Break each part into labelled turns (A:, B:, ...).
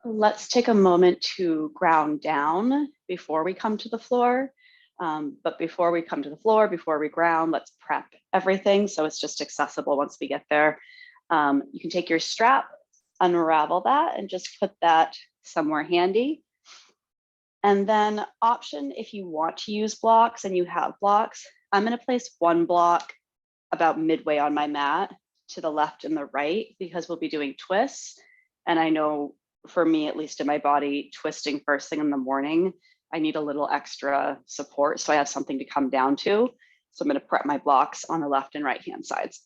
A: Let's take a moment to ground down before we come to the floor. But before we come to the floor, before we ground, let's prep everything so it's just accessible once we get there. You can take your strap, unravel that, and just put that somewhere handy. And then option, if you want to use blocks and you have blocks, I'm going to place one block about midway on my mat to the left and the right, because we'll be doing twists. And I know for me, at least in my body, twisting first thing in the morning, I need a little extra support. So I have something to come down to. So I'm going to prep my blocks on the left and right hand sides.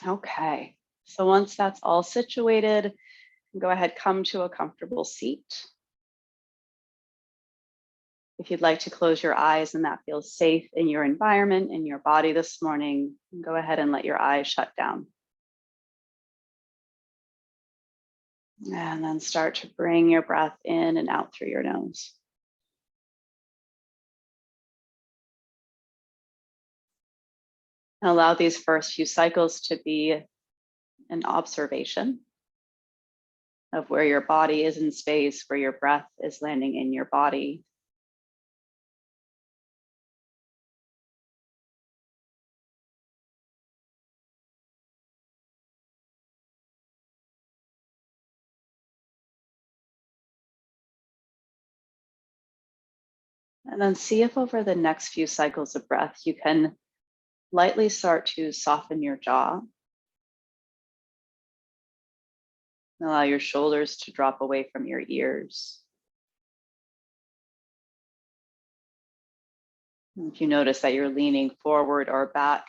A: Okay, so once that's all situated, go ahead, come to a comfortable seat. If you'd like to close your eyes and that feels safe in your environment, in your body this morning, go ahead and let your eyes shut down. And then start to bring your breath in and out through your nose. And allow these first few cycles to be an observation of where your body is in space, where your breath is landing in your body. And then see if over the next few cycles of breath, you can lightly start to soften your jaw. Allow your shoulders to drop away from your ears. If you notice that you're leaning forward or back,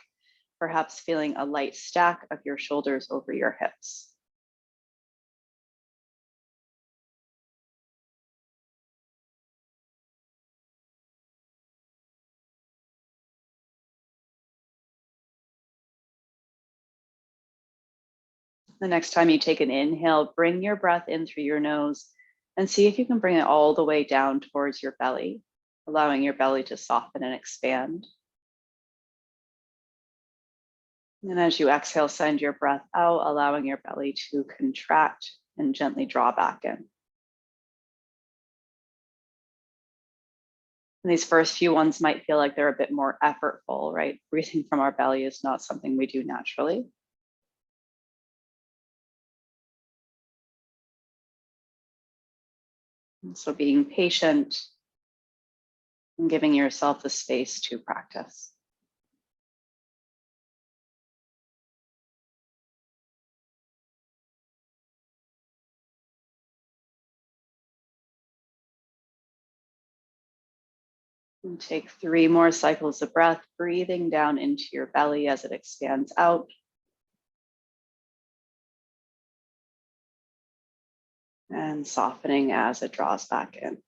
A: perhaps feeling a light stack of your shoulders over your hips. The next time you take an inhale, bring your breath in through your nose and see if you can bring it all the way down towards your belly, allowing your belly to soften and expand. And as you exhale, send your breath out, allowing your belly to contract and gently draw back in. And these first few ones might feel like they're a bit more effortful, right? Breathing from our belly is not something we do naturally. And so being patient and giving yourself the space to practice. And take 3 more cycles of breath, breathing down into your belly as it expands out. And softening as it draws back in.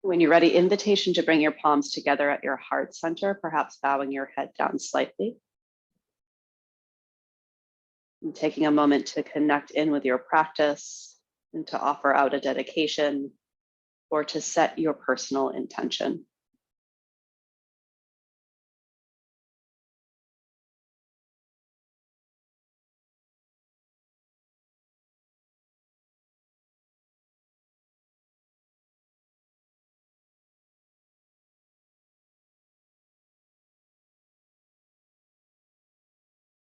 A: When you're ready, invitation to bring your palms together at your heart center, perhaps bowing your head down slightly. And taking a moment to connect in with your practice and to offer out a dedication or to set your personal intention.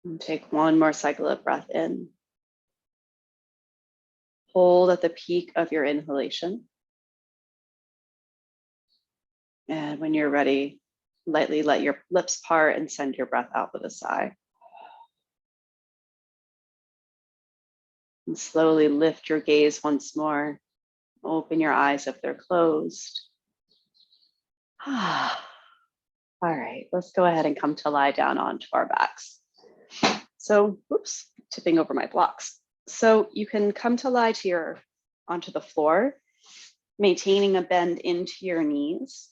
A: And take 1 more cycle of breath in. Hold at the peak of your inhalation. And when you're ready, lightly let your lips part and send your breath out with a sigh. And slowly lift your gaze once more. Open your eyes if they're closed. All right, let's go ahead and come to lie down onto our backs. So, oops, tipping over my blocks. So you can come to lie onto the floor, maintaining a bend into your knees.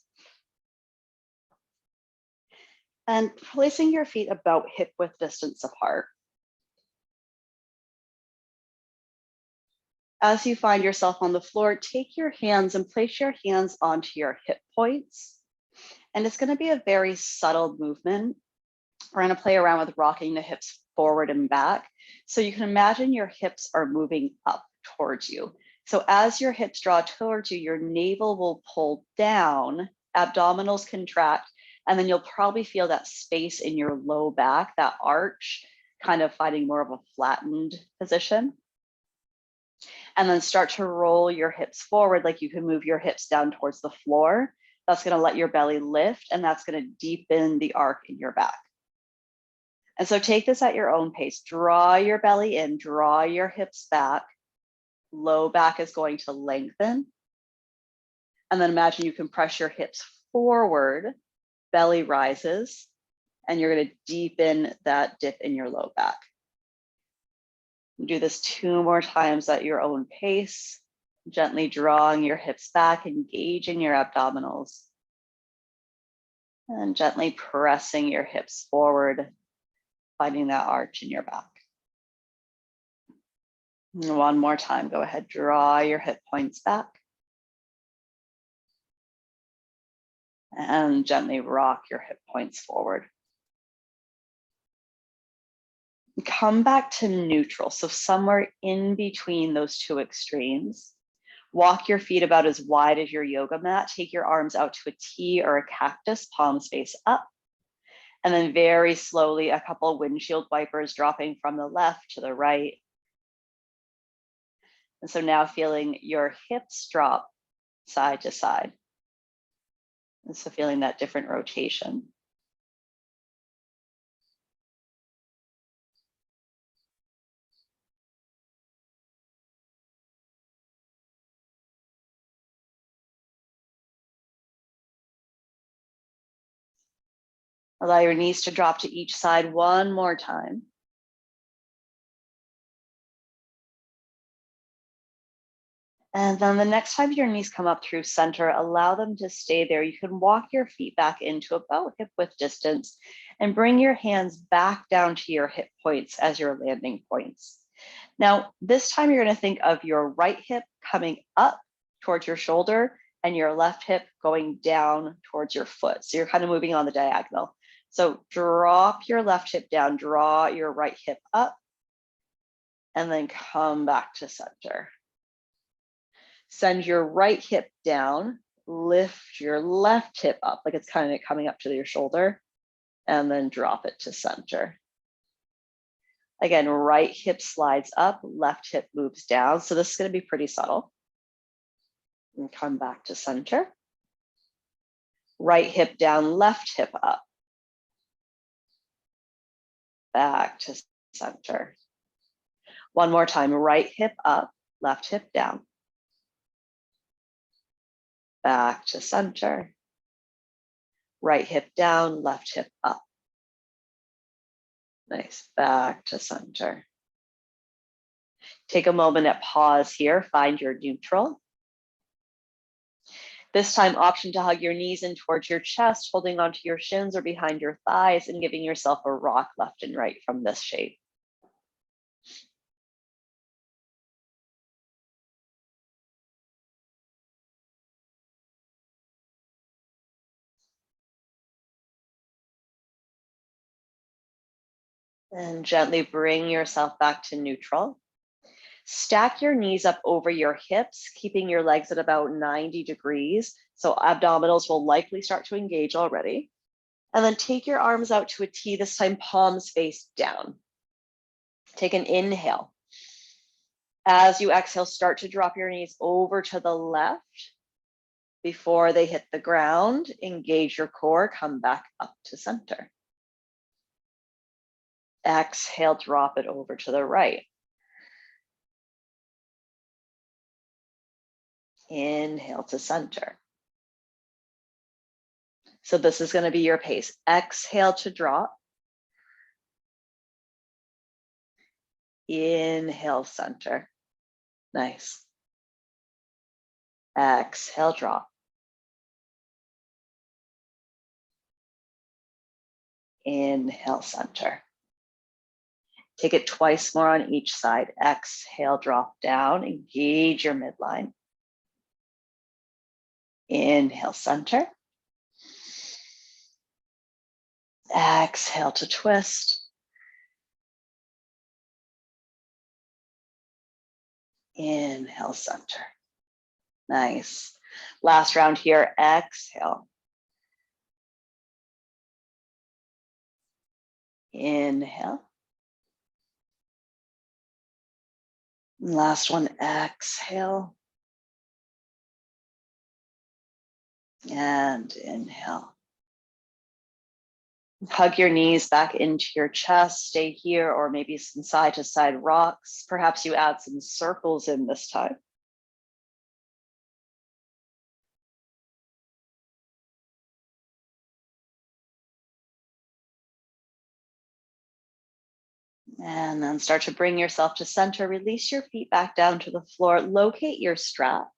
A: And placing your feet about hip width distance apart. As you find yourself on the floor, take your hands and place your hands onto your hip points. And it's going to be a very subtle movement. We're going to play around with rocking the hips forward and back. So you can imagine your hips are moving up towards you. So as your hips draw towards you, your navel will pull down, abdominals contract, and then you'll probably feel that space in your low back, that arch, kind of finding more of a flattened position. And then start to roll your hips forward, like you can move your hips down towards the floor. That's going to let your belly lift, and that's going to deepen the arc in your back. And so take this at your own pace. Draw your belly in, draw your hips back. Low back is going to lengthen. And then imagine you can press your hips forward, belly rises, and you're going to deepen that dip in your low back. Do this 2 more times at your own pace, gently drawing your hips back, engaging your abdominals, and gently pressing your hips forward, finding that arch in your back. And 1 more time, go ahead, draw your hip points back. And gently rock your hip points forward. Come back to neutral, so somewhere in between those 2 extremes. Walk your feet about as wide as your yoga mat. Take your arms out to a T or a cactus, palms face up. And then very slowly, a couple windshield wipers dropping from the left to the right. And so now feeling your hips drop side to side. And so feeling that different rotation. Allow your knees to drop to each side 1 more time. And then the next time your knees come up through center, allow them to stay there. You can walk your feet back into about hip width distance and bring your hands back down to your hip points as your landing points. Now, this time you're going to think of your right hip coming up towards your shoulder and your left hip going down towards your foot. So you're kind of moving on the diagonal. So drop your left hip down, draw your right hip up, and then come back to center. Send your right hip down, lift your left hip up, like it's kind of coming up to your shoulder, and then drop it to center. Again, right hip slides up, left hip moves down. So this is going to be pretty subtle. And come back to center. Right hip down, left hip up. Back to center. 1 more time, right hip up, left hip down. Back to center. Right hip down, left hip up. Nice, back to center. Take a moment at pause here, find your neutral. This time, option to hug your knees in towards your chest, holding onto your shins or behind your thighs and giving yourself a rock left and right from this shape. And gently bring yourself back to neutral. Stack your knees up over your hips, keeping your legs at about 90 degrees. So abdominals will likely start to engage already. And then take your arms out to a T, this time palms face down. Take an inhale. As you exhale, start to drop your knees over to the left. Before they hit the ground, engage your core, come back up to center. Exhale, drop it over to the right. Inhale to center. So this is going to be your pace. Exhale to drop. Inhale, center. Nice. Exhale, drop.
B: Inhale, center. Take it twice more on each side. Exhale, drop down, engage your midline. Inhale, center. Exhale to twist. Inhale, center. Nice. Last round here, exhale. Inhale. Last one, exhale. And inhale. Hug your knees back into your chest, stay here, or maybe some side to side rocks. Perhaps you add some circles in this time. And then start to bring yourself to center. Release your feet back down to the floor. Locate your strap.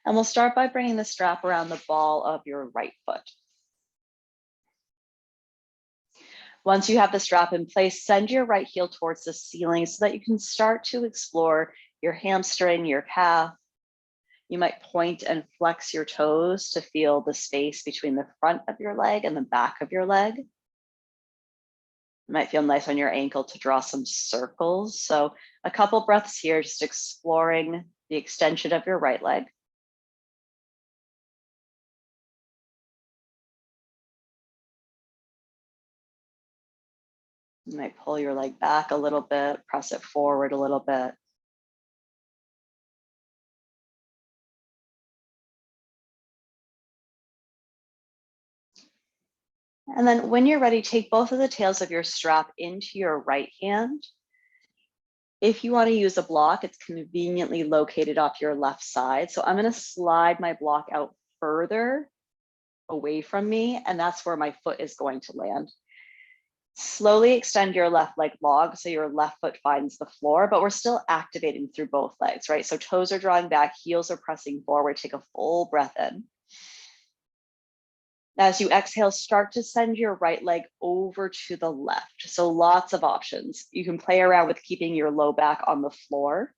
B: And we'll start by bringing the strap around the ball of your right foot. Once you have the strap in place, send your right heel towards the ceiling so that you can start to explore your hamstring, your calf. You might point and flex your toes to feel the space between the front of your leg and the back of your leg. It might feel nice on your ankle to draw some circles. So a couple breaths here, just exploring the extension of your right leg. You might pull your leg back a little bit, press it forward a little bit. And then when you're ready, take both of the tails of your strap into your right hand. If you want to use a block, it's conveniently located off your left side. So I'm going to slide my block out further away from me, and that's where my foot is going to land. Slowly extend your left leg long so your left foot finds the floor, but we're still activating through both legs, right? So toes are drawing back, heels are pressing forward. Take a full breath in. As you exhale, start to send your right leg over to the left. So lots of options. You can play around with keeping your low back on the floor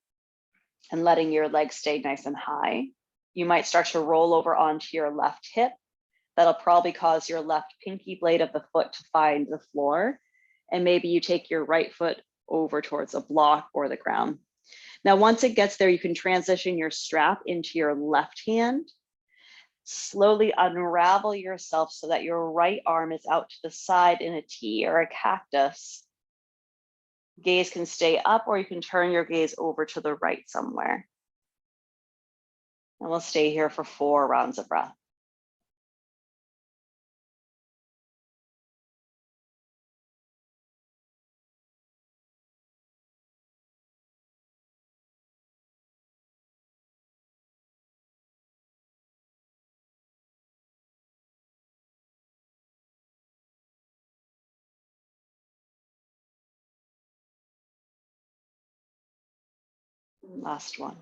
B: and letting your legs stay nice and high. You might start to roll over onto your left hip. That'll probably cause your left pinky blade of the foot to find the floor. And maybe you take your right foot over towards a block or the ground. Now, once it gets there, you can transition your strap into your left hand. Slowly unravel yourself so that your right arm is out to the side in a T or a cactus. Gaze can stay up, or you can turn your gaze over to the right somewhere. And we'll stay here for 4 rounds of breath. Last one.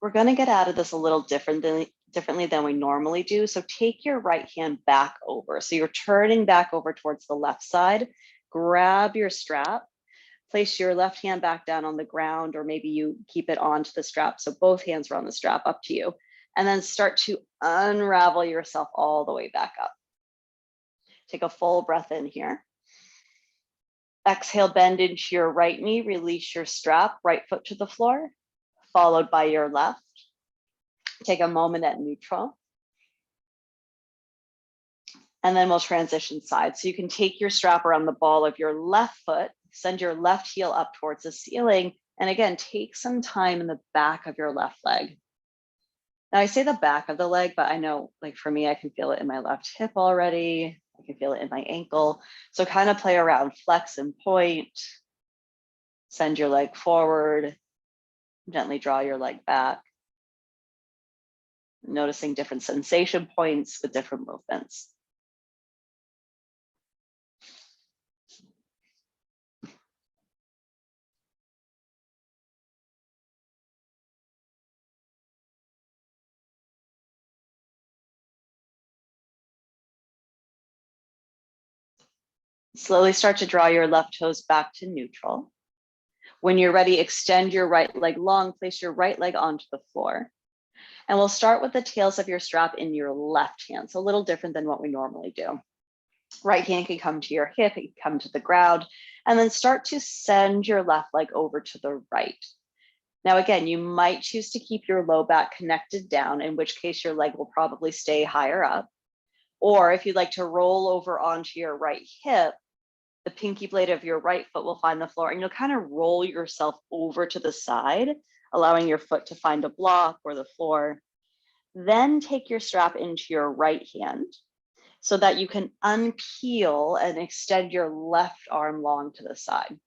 B: We're going to get out of this a little differently than we normally do. So take your right hand back over. So you're turning back over towards the left side. Grab your strap. Place your left hand back down on the ground, or maybe you keep it onto the strap. So both hands are on the strap, up to you. And then start to unravel yourself all the way back up. Take a full breath in here. Exhale, bend into your right knee, release your strap, right foot to the floor, followed by your left. Take a moment at neutral. And then we'll transition sides. So you can take your strap around the ball of your left foot, send your left heel up towards the ceiling, and again, take some time in the back of your left leg. Now I say the back of the leg, but I know, like for me, I can feel it in my left hip already. I can feel it in my ankle. So kind of play around, flex and point, send your leg forward, gently draw your leg back. Noticing different sensation points with different movements. Slowly start to draw your left toes back to neutral. When you're ready, extend your right leg long, place your right leg onto the floor. And we'll start with the tails of your strap in your left hand. So a little different than what we normally do. Right hand can come to your hip, it can come to the ground, and then start to send your left leg over to the right. Now, again, you might choose to keep your low back connected down, in which case your leg will probably stay higher up. Or if you'd like to roll over onto your right hip, the pinky blade of your right foot will find the floor, and you'll kind of roll yourself over to the side, allowing your foot to find a block or the floor. Then take your strap into your right hand so that you can unpeel and extend your left arm long to the side.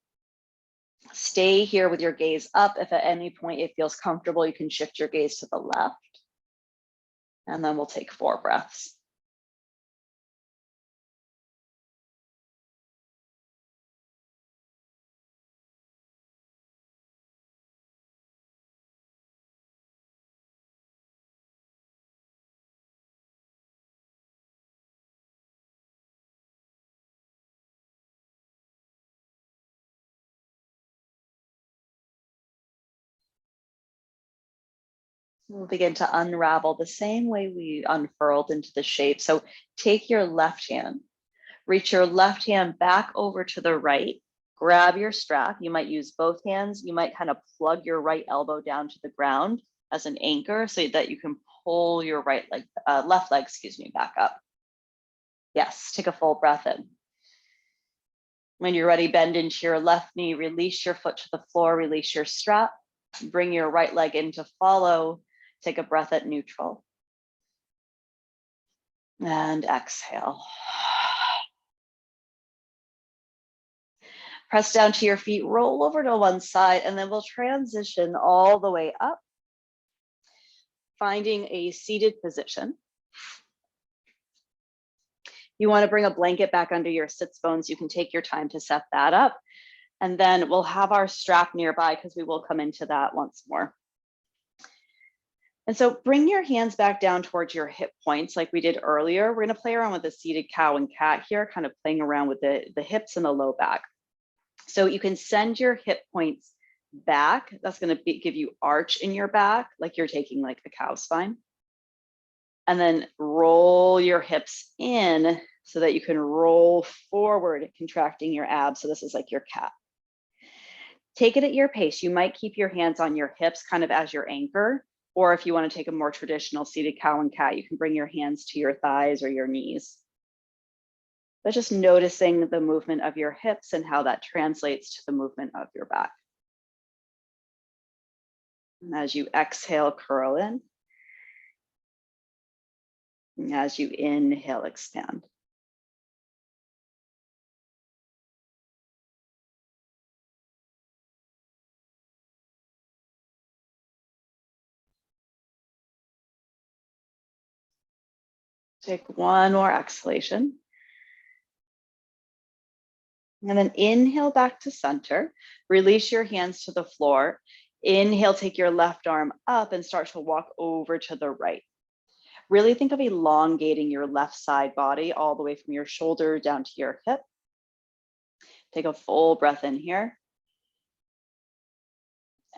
B: Stay here with your gaze up. If at any point it feels comfortable, you can shift your gaze to the left. And then we'll take 4 breaths. We'll begin to unravel the same way we unfurled into the shape. So take your left hand, reach your left hand back over to the right, grab your strap. You might use both hands. You might kind of plug your right elbow down to the ground as an anchor so that you can pull your left leg, back up. Yes, take a full breath in. When you're ready, bend into your left knee, release your foot to the floor, release your strap, bring your right leg in to follow. Take a breath at neutral. And exhale. Press down to your feet, roll over to one side, and then we'll transition all the way up, finding a seated position. You want to bring a blanket back under your sits bones. You can take your time to set that up. And then we'll have our strap nearby because we will come into that once more. And so bring your hands back down towards your hip points like we did earlier. We're going to play around with the seated cow and cat here, kind of playing around with the hips and the low back. So you can send your hip points back. That's going to give you arch in your back, like you're taking like a cow spine. And then roll your hips in so that you can roll forward, contracting your abs. So this is like your cat. Take it at your pace. You might keep your hands on your hips kind of as your anchor. Or if you want to take a more traditional seated cow and cat, you can bring your hands to your thighs or your knees. But just noticing the movement of your hips and how that translates to the movement of your back. And as you exhale, curl in. And as you inhale, expand. Take one more exhalation. And then inhale back to center. Release your hands to the floor. Inhale, take your left arm up and start to walk over to the right. Really think of elongating your left side body all the way from your shoulder down to your hip. Take a full breath in here.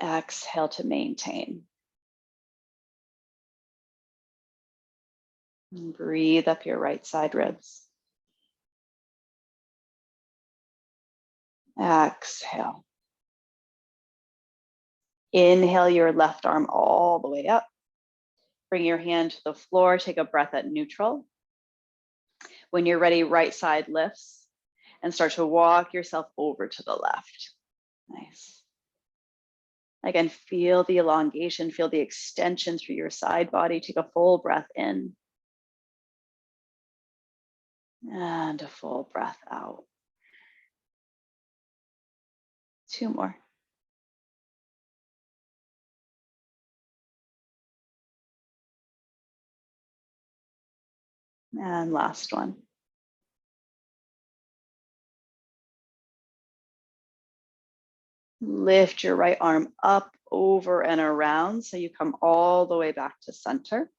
B: Exhale to maintain. And breathe up your right side ribs. Exhale. Inhale your left arm all the way up. Bring your hand to the floor. Take a breath at neutral. When you're ready, right side lifts and start to walk yourself over to the left. Nice. Again, feel the elongation, feel the extension through your side body. Take a full breath in. And a full breath out. 2 more. And last one. Lift your right arm up, over and around so you come all the way back to center.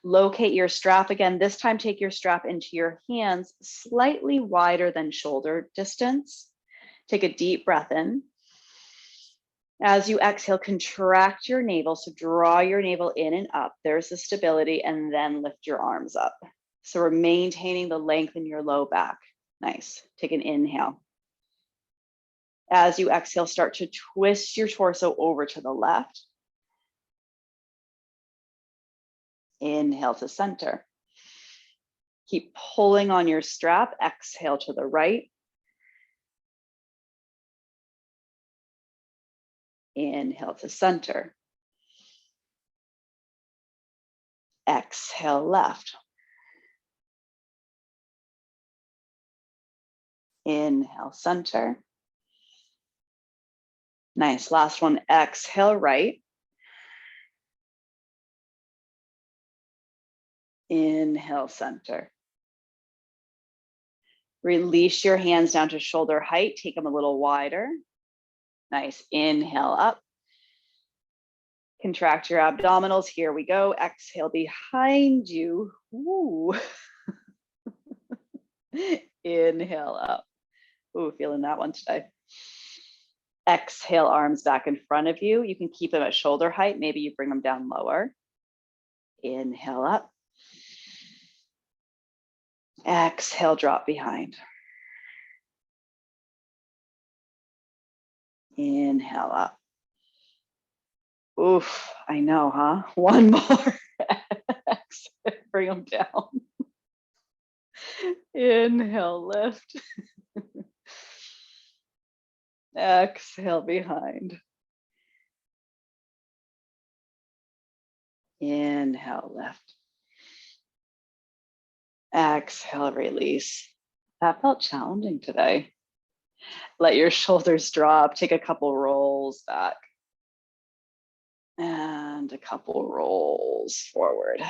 A: Locate your strap again. This time, take your strap into your hands slightly wider than shoulder distance. Take a deep breath in. As you exhale, contract your navel. So draw your navel in and up. There's the stability, and then lift your arms up. So we're maintaining the length in your low back. Nice. Take an inhale. As you exhale, start to twist your torso over to the left. Inhale to center. Keep pulling on your strap. Exhale to the right. Inhale to center. Exhale left. Inhale center. Nice. Last one. Exhale right. Inhale center. Release your hands down to shoulder height. Take them a little wider. Nice. Inhale up. Contract your abdominals. Here we go. Exhale behind you. Ooh. Inhale up. Ooh, feeling that one today. Exhale, arms back in front of you. You can keep them at shoulder height. Maybe you bring them down lower. Inhale up. Exhale, drop behind. Inhale up. Oof, I know, huh? One more. Exhale, bring them down. Inhale, lift. Exhale, behind. Inhale, lift. Exhale, release. That felt challenging today. Let your shoulders drop. Take a couple rolls back. And a couple rolls forward.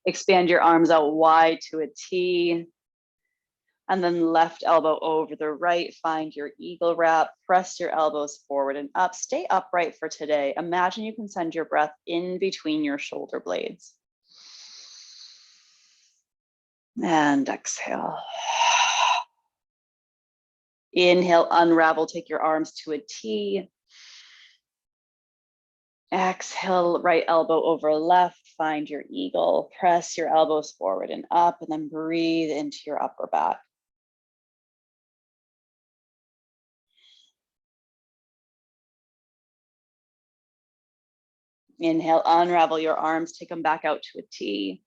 A: Expand your arms out wide to a T. And then left elbow over the right. Find your eagle wrap. Press your elbows forward and up. Stay upright for today. Imagine you can send your breath in between your shoulder blades. And exhale. Inhale, unravel, take your arms to a T. Exhale, right elbow over left, find your eagle. Press your elbows forward and up, and then breathe into your upper back. Inhale, unravel your arms, take them back out to a T.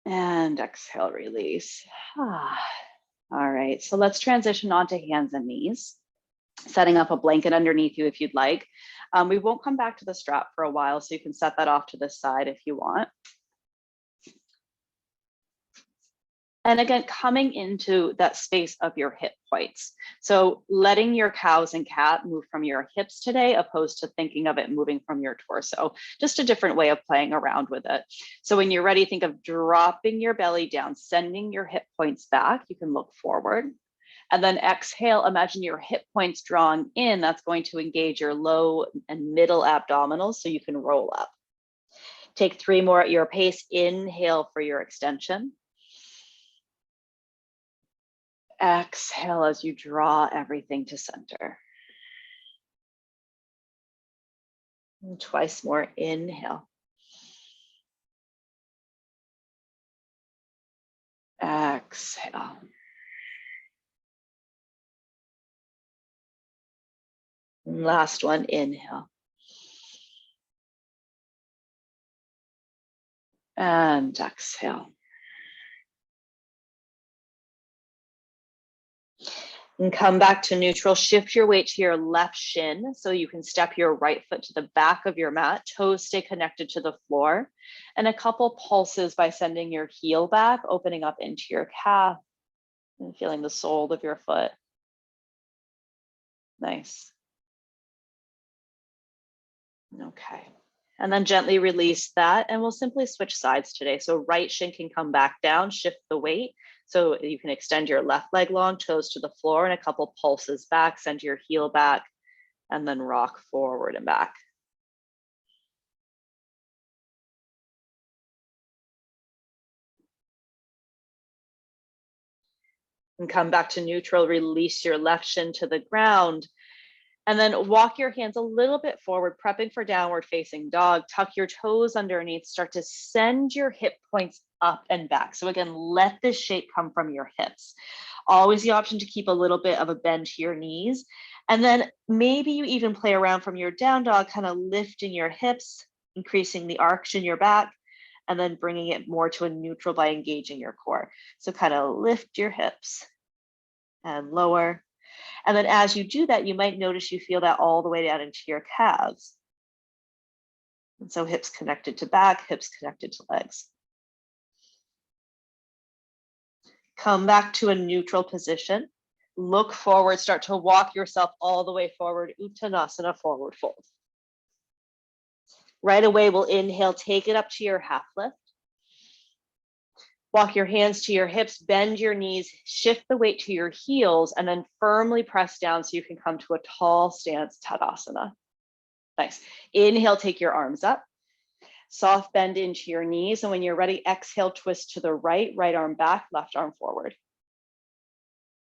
A: And exhale, release. All right, so let's transition onto hands and knees. Setting up a blanket underneath you if you'd like. We won't come back to the strap for a while, so you can set that off to the side if you want. And again, coming into that space of your hip points. So letting your cows and cat move from your hips today, opposed to thinking of it moving from your torso. Just a different way of playing around with it. So when you're ready, think of dropping your belly down, sending your hip points back. You can look forward. And then exhale, imagine your hip points drawing in. That's going to engage your low and middle abdominals so you can roll up. Take 3 more at your pace. Inhale for your extension. Exhale as you draw everything to center. And twice more, inhale. Exhale. Last one, inhale. And exhale. And come back to neutral. Shift your weight to your left shin so you can step your right foot to the back of your mat. Toes stay connected to the floor. And a couple pulses by sending your heel back, opening up into your calf and feeling the sole of your foot. Nice. Okay. And then gently release that, and we'll simply switch sides today. So right shin can come back down, shift the weight. So you can extend your left leg long, toes to the floor, and a couple pulses back, send your heel back, and then rock forward and back.
B: And come back to neutral, release your left shin to the ground. And then walk your hands a little bit forward, prepping for downward facing dog. Tuck your toes underneath, start to send your hip points up and back. So again, let this shape come from your hips. Always the option to keep a little bit of a bend to your knees. And then maybe you even play around from your down dog, kind of lifting your hips, increasing the arch in your back, and then bringing it more to a neutral by engaging your core. So kind of lift your hips and lower. And then as you do that, you might notice you feel that all the way down into your calves. And so hips connected to back, hips connected to legs. Come back to a neutral position. Look forward, start to walk yourself all the way forward, Uttanasana, forward fold. Right away, we'll inhale, take it up to your half lift. Walk your hands to your hips, bend your knees, shift the weight to your heels, and then firmly press down so you can come to a tall stance, Tadasana. Nice. Inhale, take your arms up. Soft bend into your knees. And when you're ready, exhale, twist to the right, right arm back, left arm forward.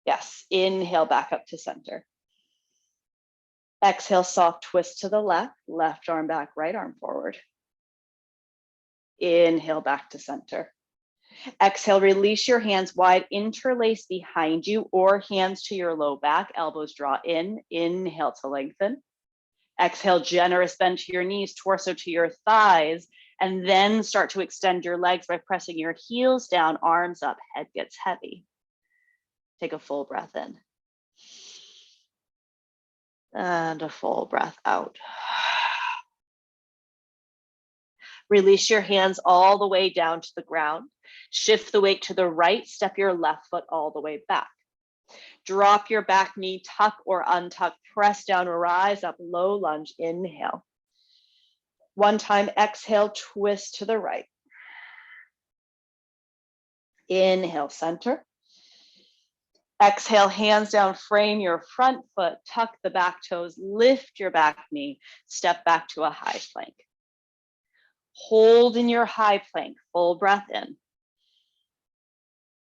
B: Yes, inhale back up to center. Exhale, soft twist to the left, left arm back, right arm forward. Inhale back to center. Exhale, release your hands wide, interlace behind you or hands to your low back, elbows draw in. Inhale to lengthen. Exhale, generous bend to your knees, torso to your thighs, and then start to extend your legs by pressing your heels down, arms up, head gets heavy. Take a full breath in. And a full breath out. Release your hands all the way down to the ground. Shift the weight to the right, step your left foot all the way back. Drop your back knee, tuck or untuck, press down, rise up, low lunge, inhale. One time, exhale, twist to the right. Inhale, center. Exhale, hands down, frame your front foot, tuck the back toes, lift your back knee, step back to a high plank. Hold in your high plank, full breath in.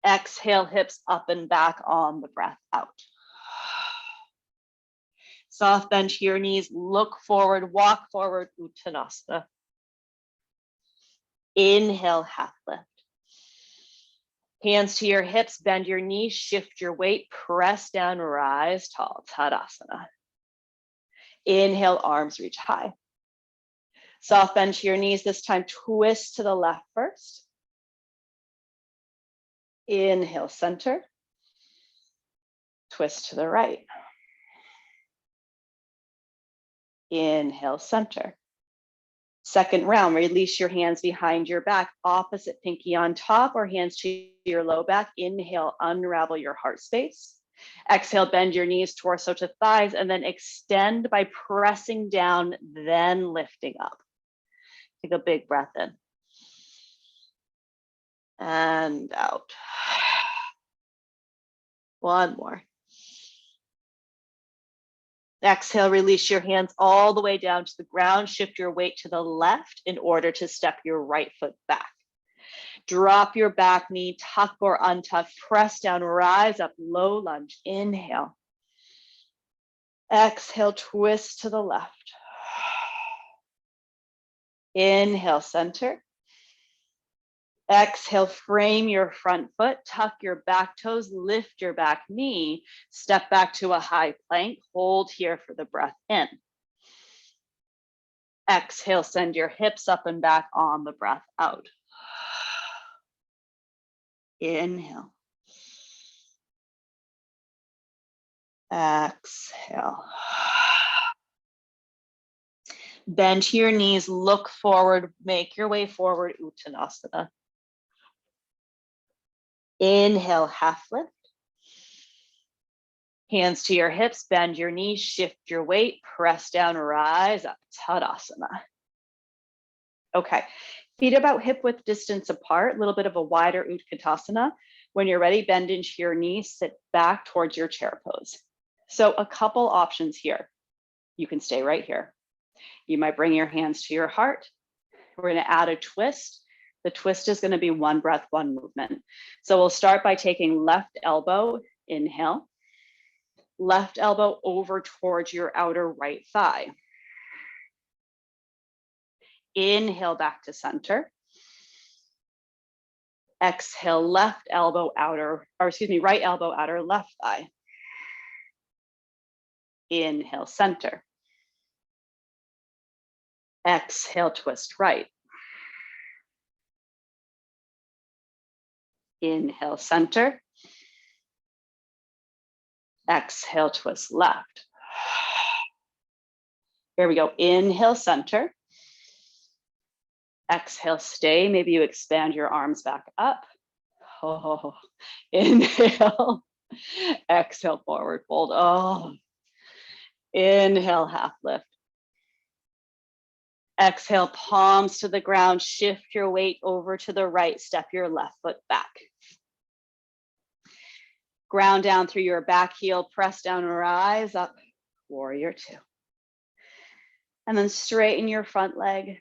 B: Exhale, hips up and back on the breath out. Soft bend to your knees, look forward, walk forward, Uttanasana. Inhale, half lift. Hands to your hips, bend your knees, shift your weight, press down, rise tall, Tadasana. Inhale, arms reach high. Soft bend to your knees, this time twist to the left first. Inhale, center. Twist to the right. Inhale, center. Second round, release your hands behind your back, opposite pinky on top or hands to your low back. Inhale, unravel your heart space. Exhale, bend your knees, torso to thighs, and then extend by pressing down, then lifting up. Take a big breath in. And out. One more. Exhale, release your hands all the way down to the ground. Shift your weight to the left in order to step your right foot back. Drop your back knee, tuck or untuck, press down, rise up, low lunge. Inhale. Exhale, twist to the left. Inhale, center. Exhale, frame your front foot, tuck your back toes, lift your back knee, step back to a high plank, hold here for the breath in. Exhale, send your hips up and back on the breath out. Inhale. Exhale. Bend to your knees, look forward, make your way forward, Uttanasana. Inhale, half lift. Hands to your hips, bend your knees, shift your weight, press down, rise up, Tadasana. Okay, feet about hip width distance apart, a little bit of a wider Utkatasana. When you're ready, bend into your knees, sit back towards your chair pose. So a couple options here. You can stay right here. You might bring your hands to your heart. We're going to add a twist.
A: The twist is going to be one breath, one movement. So we'll start by taking left elbow, inhale, left elbow over towards your outer right thigh. Inhale back to center. Exhale, left elbow outer, or excuse me, right elbow outer left thigh. Inhale, center. Exhale, twist right. Inhale, center. Exhale, twist left. Here we go. Inhale, center. Exhale, stay. Maybe you expand your arms back up. Oh, inhale. Exhale, forward fold. Oh, inhale, half lift. Exhale, palms to the ground. Shift your weight over to the right. Step your left foot back. Ground down through your back heel. Press down, rise up. Warrior two. And then straighten your front leg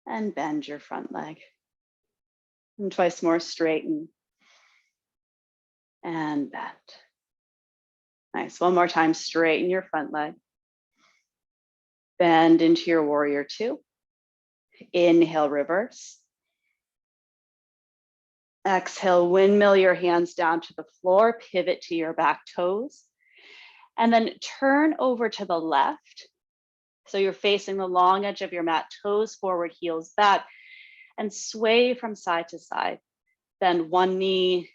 A: and bend your front leg. And twice more, straighten and bend. Nice. One more time, straighten your front leg. Bend into your warrior two. Inhale, reverse. Exhale, windmill your hands down to the floor, pivot to your back toes, and then turn over to the left. So you're facing the long edge of your mat, toes forward, heels back, and sway from side to side. Bend one knee,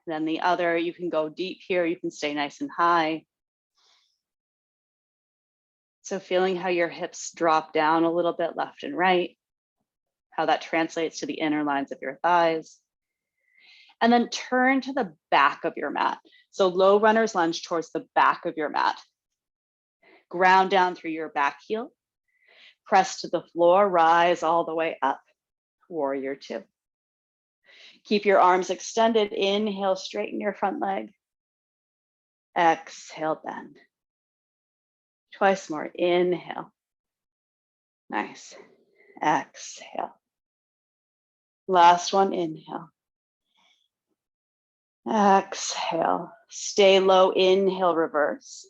A: then the other. You can go deep here. You can stay nice and high. So feeling how your hips drop down a little bit left and right, how that translates to the inner lines of your thighs. And then turn to the back of your mat. So low runner's lunge towards the back of your mat. Ground down through your back heel. Press to the floor, rise all the way up. Warrior two. Keep your arms extended. Inhale, straighten your front leg. Exhale, bend. Twice more. Inhale. Nice. Exhale. Last one, inhale. Exhale. Stay low. Inhale, reverse.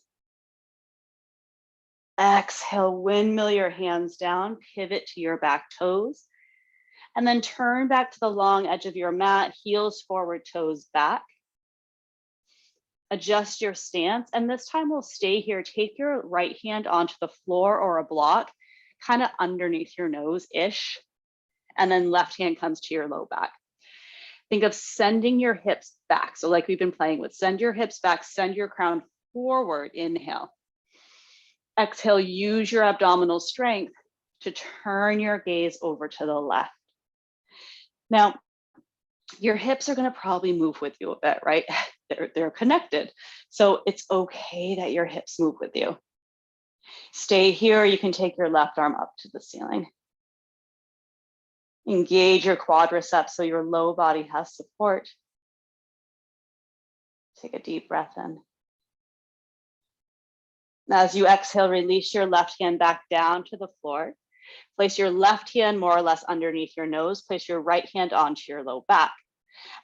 A: Exhale, windmill your hands down, pivot to your back toes, and then turn back to the long edge of your mat, heels forward, toes back. Adjust your stance, and this time we'll stay here. Take your right hand onto the floor or a block, kind of underneath your nose-ish, and then left hand comes to your low back. Think of sending your hips back. So like we've been playing with, send your hips back, send your crown forward, inhale. Exhale, use your abdominal strength to turn your gaze over to the left. Now, your hips are going to probably move with you a bit, right? They're connected. So it's okay that your hips move with you. Stay here. You can take your left arm up to the ceiling. Engage your quadriceps so your low body has support. Take a deep breath in. As you exhale, release your left hand back down to the floor. Place your left hand more or less underneath your nose. Place your right hand onto your low back.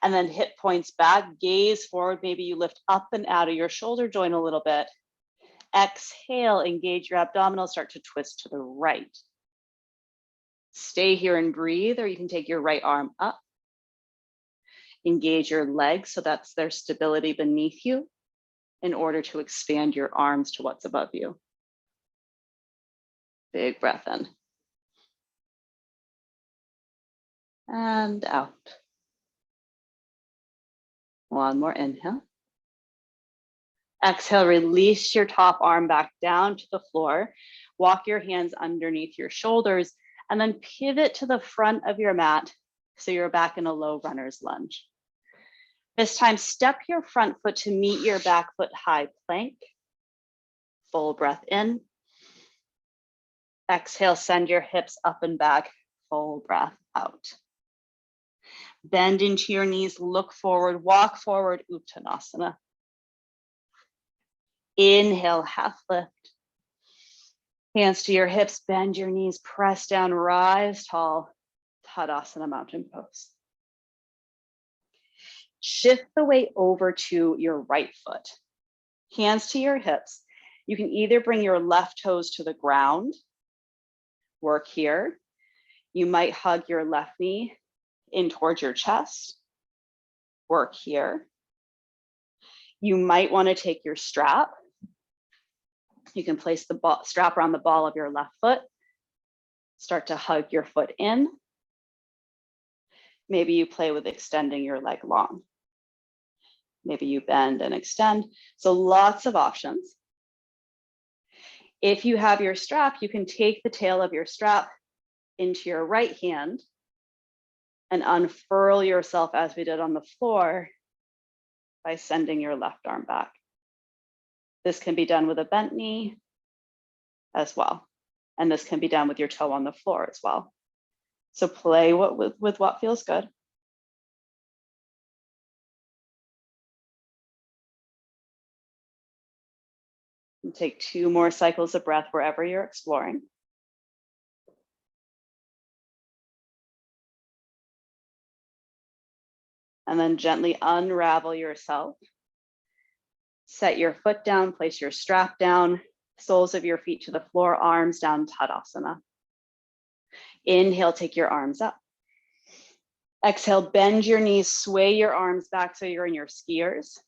A: And then hip points back, gaze forward. Maybe you lift up and out of your shoulder joint a little bit. Exhale, engage your abdominal, start to twist to the right. Stay here and breathe, or you can take your right arm up. Engage your legs so that's their stability beneath you in order to expand your arms to what's above you. Big breath in. And out. One more inhale. Exhale, release your top arm back down to the floor. Walk your hands underneath your shoulders and then pivot to the front of your mat so you're back in a low runner's lunge. This time, step your front foot to meet your back foot high plank. Full breath in. Exhale, send your hips up and back. Full breath out. Bend into your knees, look forward, walk forward, Uttanasana. Inhale, half lift. Hands to your hips, bend your knees, press down, rise tall. Tadasana, mountain pose. Shift the weight over to your right foot. Hands to your hips. You can either bring your left toes to the ground, work here. You might hug your left knee in towards your chest, work here. You might want to take your strap. You can place the strap around the ball of your left foot. Start to hug your foot in. Maybe you play with extending your leg long. Maybe you bend and extend. So lots of options. If you have your strap, you can take the tail of your strap into your right hand and unfurl yourself as we did on the floor by sending your left arm back. This can be done with a bent knee as well. And this can be done with your toe on the floor as well. So play with what feels good. And take 2 more cycles of breath wherever you're exploring. And then gently unravel yourself. Set your foot down, place your strap down, soles of your feet to the floor, arms down, Tadasana. Inhale, take your arms up. Exhale, bend your knees, sway your arms back so you're in your skiers.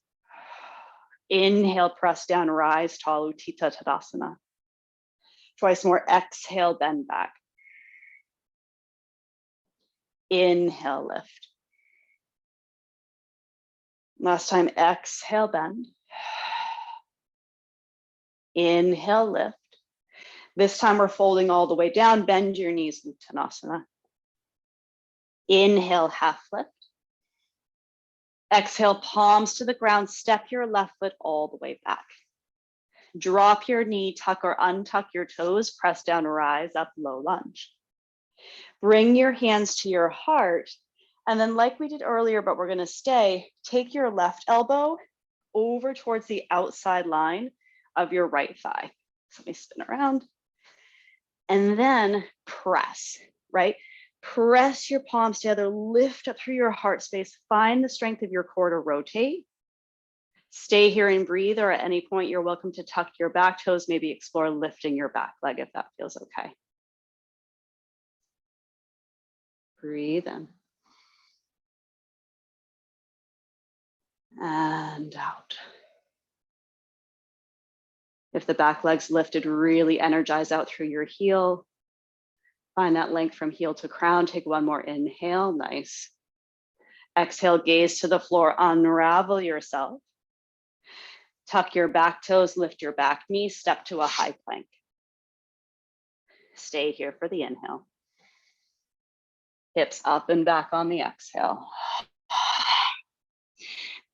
A: Inhale, press down, rise, tall, Utthita Tadasana. Twice more, exhale, bend back. Inhale, lift. Last time, exhale, bend. Inhale, lift. This time we're folding all the way down, bend your knees, Uttanasana. Inhale, half lift. Exhale, palms to the ground, step your left foot all the way back. Drop your knee, tuck or untuck your toes, press down, rise up, low lunge. Bring your hands to your heart, and then like we did earlier, but we're gonna stay, take your left elbow over towards the outside line of your right thigh. So let me spin around. And then press, right? Press your palms together, lift up through your heart space, find the strength of your core to rotate. Stay here and breathe, or at any point you're welcome to tuck your back toes, maybe explore lifting your back leg if that feels okay. Breathe in. And out. If the back leg's lifted, really energize out through your heel. Find that length from heel to crown. Take 1 more inhale, nice. Exhale, gaze to the floor, unravel yourself. Tuck your back toes, lift your back knee, step to a high plank. Stay here for the inhale. Hips up and back on the exhale.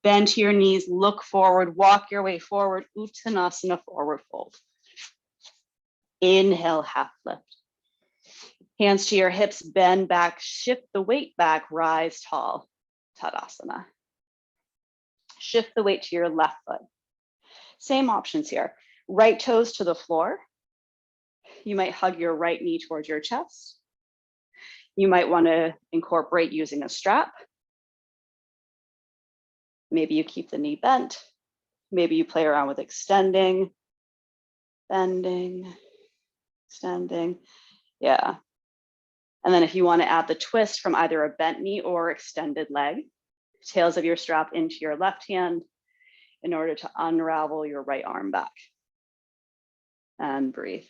A: Bend to your knees, look forward, walk your way forward, Uttanasana, forward fold. Inhale, half lift. Hands to your hips, bend back, shift the weight back, rise tall, Tadasana. Shift the weight to your left foot. Same options here. Right toes to the floor. You might hug your right knee towards your chest. You might want to incorporate using a strap. Maybe you keep the knee bent. Maybe you play around with extending, bending, extending. Yeah. And then if you want to add the twist from either a bent knee or extended leg, tails of your strap into your left hand in order to unravel your right arm back. And breathe.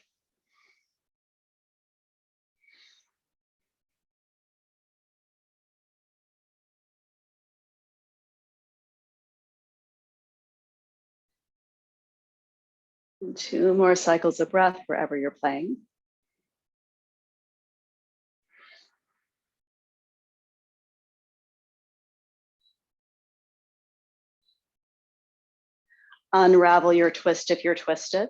A: And 2 more cycles of breath wherever you're playing. Unravel your twist if you're twisted.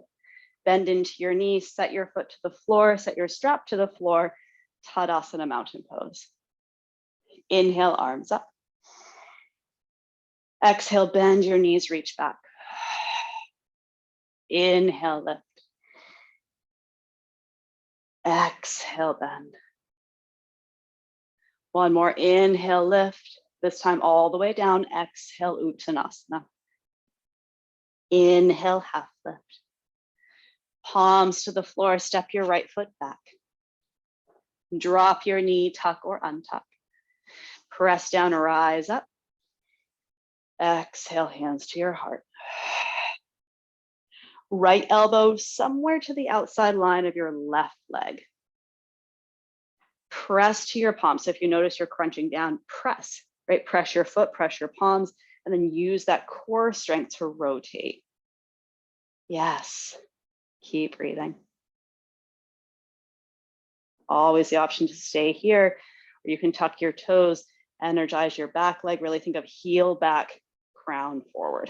A: Bend into your knees, set your foot to the floor, set your strap to the floor, Tadasana, mountain pose. Inhale, arms up. Exhale, bend your knees, reach back. Inhale, lift. Exhale, bend. One more, inhale, lift. This time all the way down, exhale, Uttanasana. Inhale, half lift. Palms to the floor, step your right foot back. Drop your knee, tuck or untuck. Press down, rise up. Exhale, hands to your heart. Right elbow somewhere to the outside line of your left leg. Press to your palms. So if you notice you're crunching down, press, right? Press your foot, press your palms, and then use that core strength to rotate. Yes, keep breathing. Always the option to stay here, or you can tuck your toes, energize your back leg, really think of heel back, crown forward.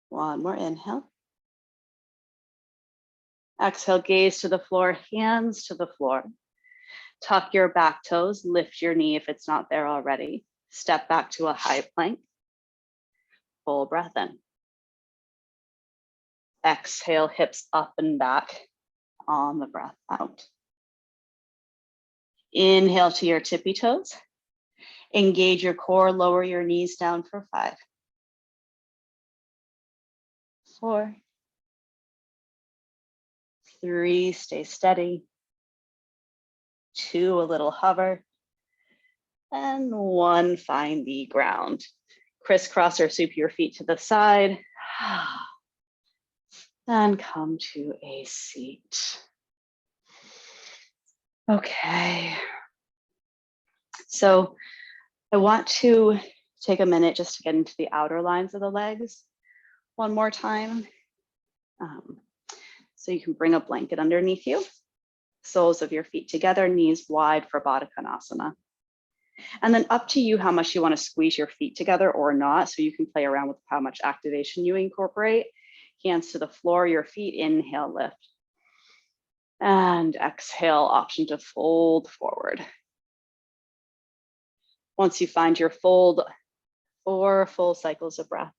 A: One more inhale. Exhale, gaze to the floor, hands to the floor. Tuck your back toes, lift your knee if it's not there already. Step back to a high plank. Full breath in. Exhale, hips up and back on the breath out. Inhale to your tippy toes. Engage your core, lower your knees down for 5, 4, 3, stay steady. 2, a little hover. And 1, find the ground. Crisscross or sweep your feet to the side. And come to a seat. Okay. So I want to take a minute just to get into the outer lines of the legs one more time. So you can bring a blanket underneath you, soles of your feet together, knees wide for Baddha Konasana. And then up to you how much you want to squeeze your feet together or not. So you can play around with how much activation you incorporate. Hands to the floor, your feet, inhale, lift. And exhale, option to fold forward. Once you find your fold, 4 full cycles of breath.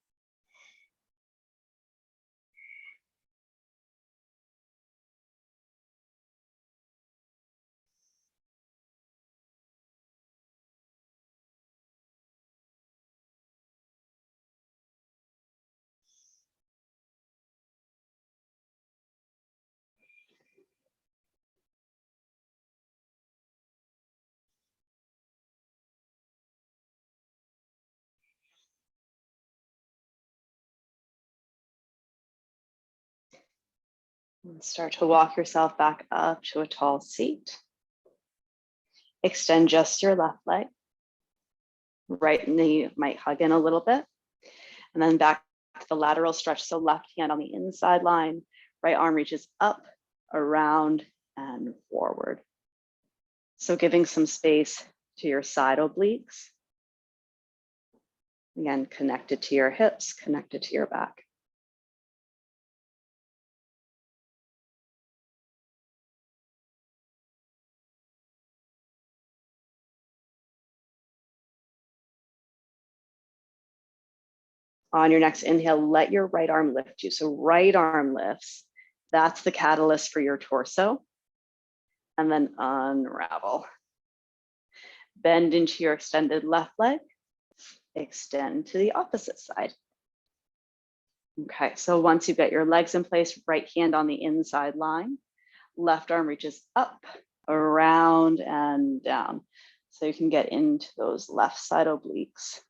A: And start to walk yourself back up to a tall seat. Extend just your left leg. Right knee might hug in a little bit. And then back to the lateral stretch. So left hand on the inside line, right arm reaches up, around, and forward. So giving some space to your side obliques. Again, connected to your hips, connected to your back. On your next inhale, let your right arm lift you. So right arm lifts. That's the catalyst for your torso. And then unravel. Bend into your extended left leg. Extend to the opposite side. Okay, so once you get your legs in place, right hand on the inside line, left arm reaches up, around, and down. So you can get into those left side obliques.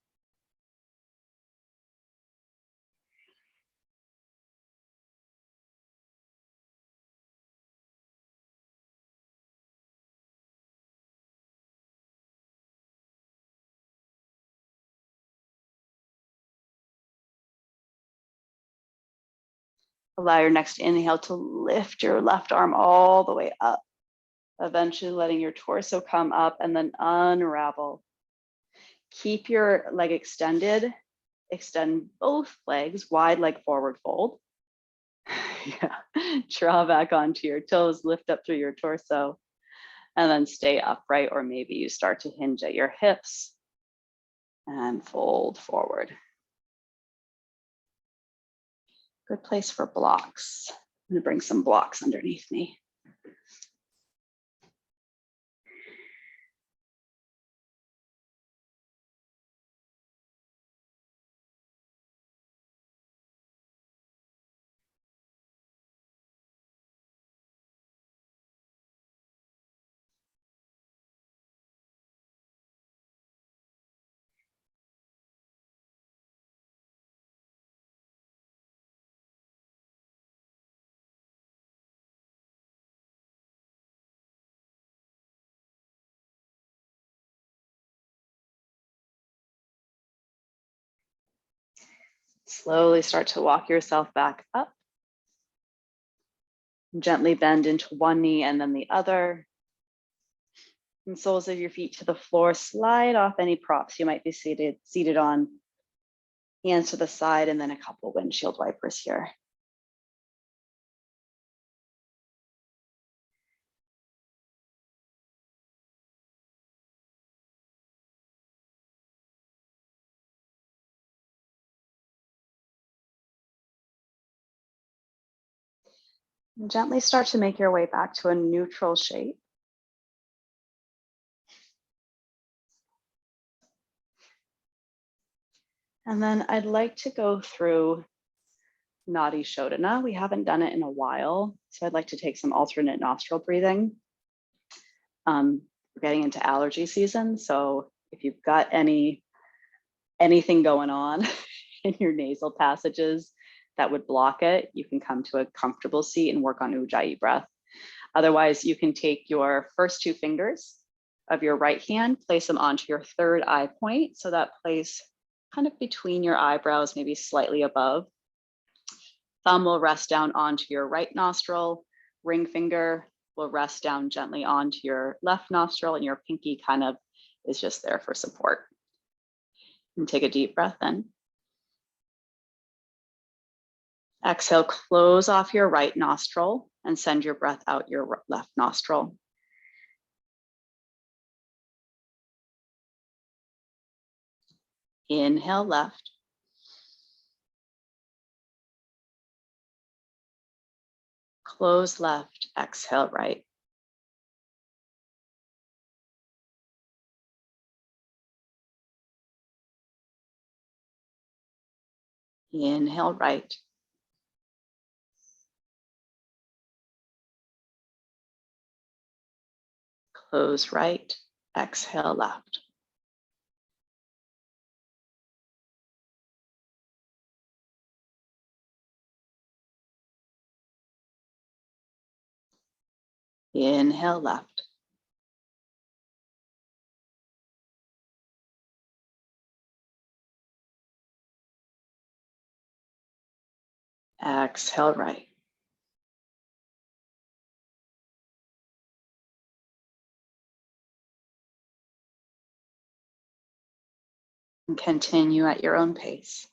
A: Allow your next inhale to lift your left arm all the way up, eventually letting your torso come up and then unravel. Keep your leg extended. Extend both legs, wide leg forward fold. Yeah. Draw back onto your toes, lift up through your torso, and then stay upright, or maybe you start to hinge at your hips. and fold forward. Good place for blocks. I'm gonna bring some blocks underneath me. Slowly start to walk yourself back up. Gently bend into one knee and then the other. And soles of your feet to the floor, slide off any props you might be seated on. Hands to the side, and then a couple windshield wipers here. And gently start to make your way back to a neutral shape. And then I'd like to go through Nadi Shodhana. We haven't done it in a while, so I'd like to take some alternate nostril breathing. We're getting into allergy season, so if you've got anything going on in your nasal passages that would block it, you can come to a comfortable seat and work on Ujjayi breath. Otherwise, you can take your first two fingers of your right hand, place them onto your third eye point. So that place kind of between your eyebrows, maybe slightly above. Thumb will rest down onto your right nostril. Ring finger will rest down gently onto your left nostril, and your pinky kind of is just there for support. And take a deep breath in. Exhale, close off your right nostril and send your breath out your left nostril. Inhale left. Close left, exhale right. Inhale right. Close right, exhale left. Inhale left. Exhale right. And continue at your own pace.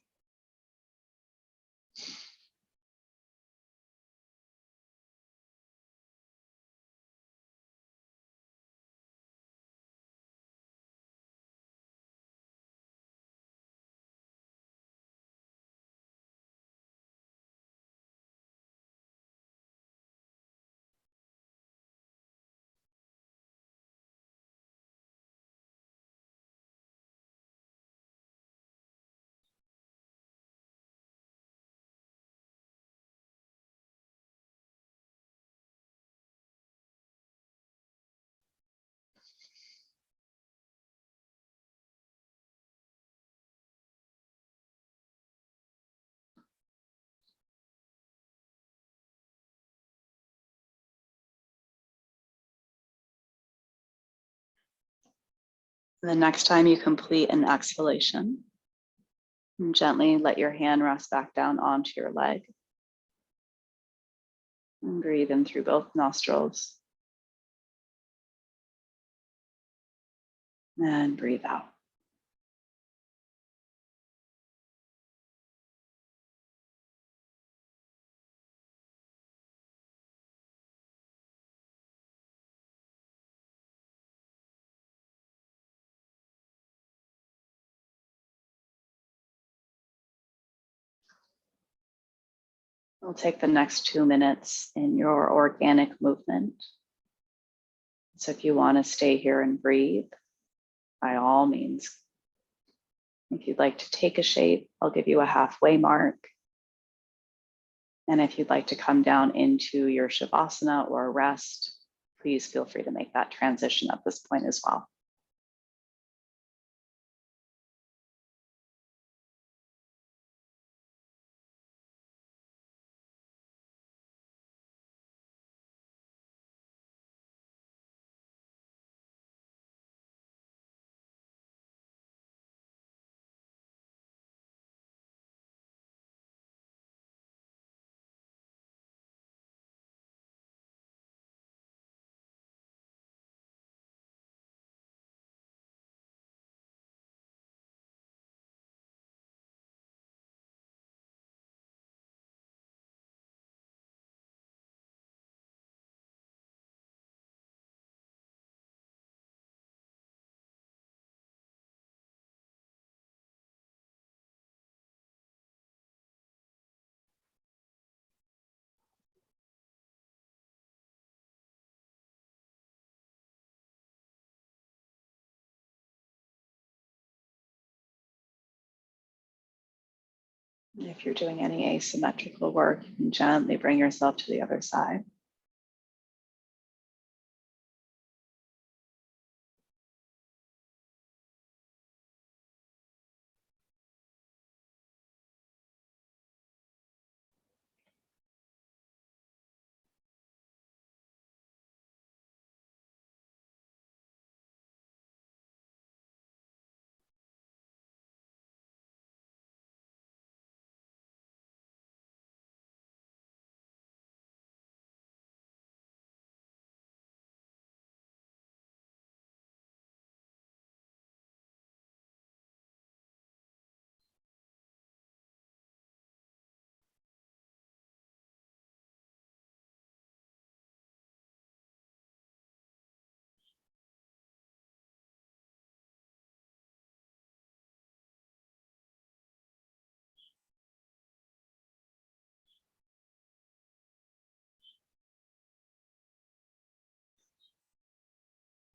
A: The next time you complete an exhalation, gently let your hand rest back down onto your leg. And breathe in through both nostrils. And breathe out. We'll take the next 2 minutes in your organic movement. So if you want to stay here and breathe, by all means. If you'd like to take a shape, I'll give you a halfway mark. And if you'd like to come down into your Shavasana or a rest, please feel free to make that transition at this point as well. If you're doing any asymmetrical work, you can gently bring yourself to the other side.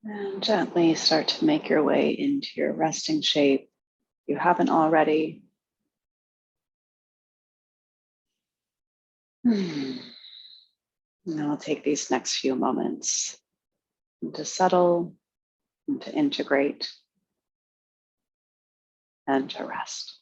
A: And gently start to make your way into your resting shape. If you haven't already. Now I'll take these next few moments to settle, and to integrate, and to rest.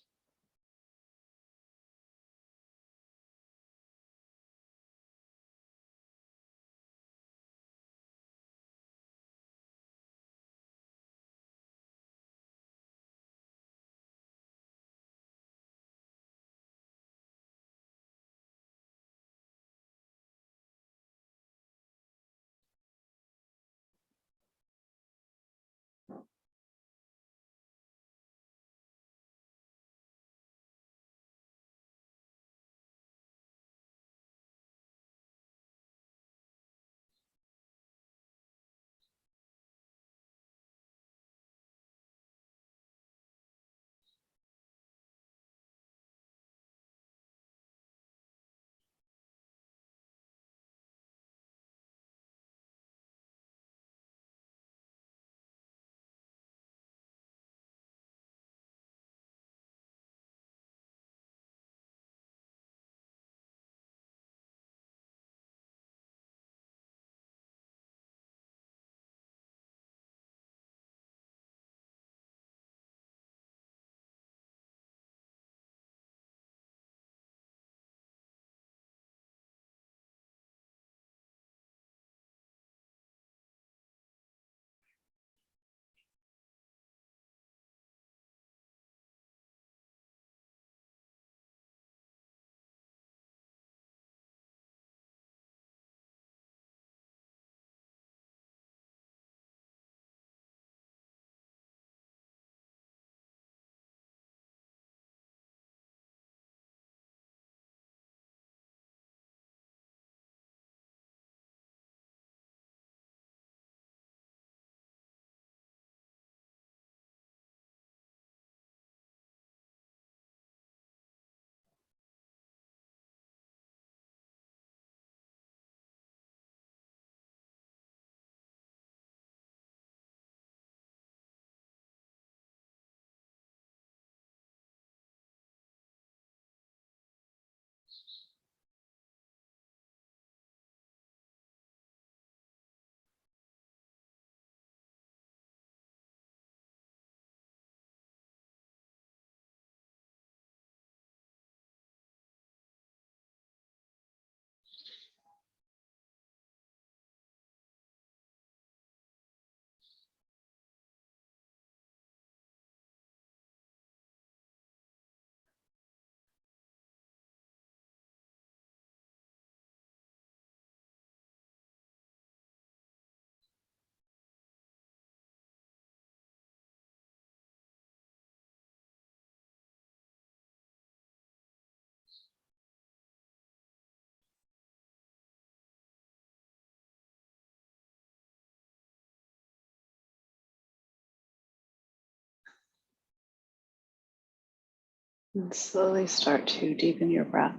A: And slowly start to deepen your breath.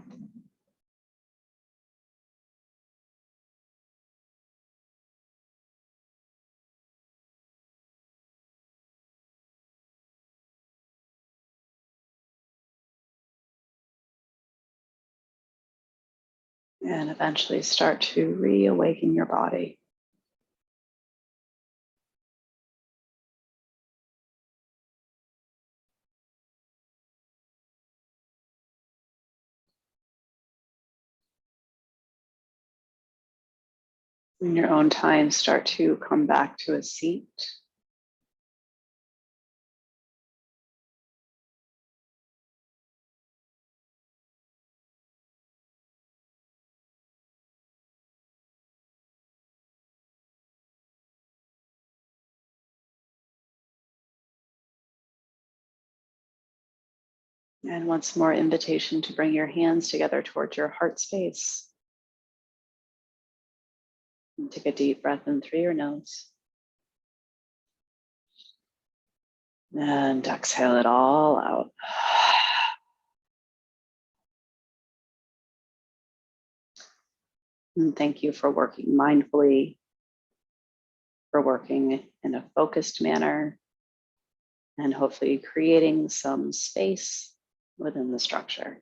A: And eventually start to reawaken your body. In your own time, start to come back to a seat. And once more, invitation to bring your hands together towards your heart space. And take a deep breath in through your nose. And exhale it all out. And thank you for working mindfully, for working in a focused manner, and hopefully creating some space within the structure.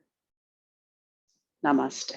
A: Namaste.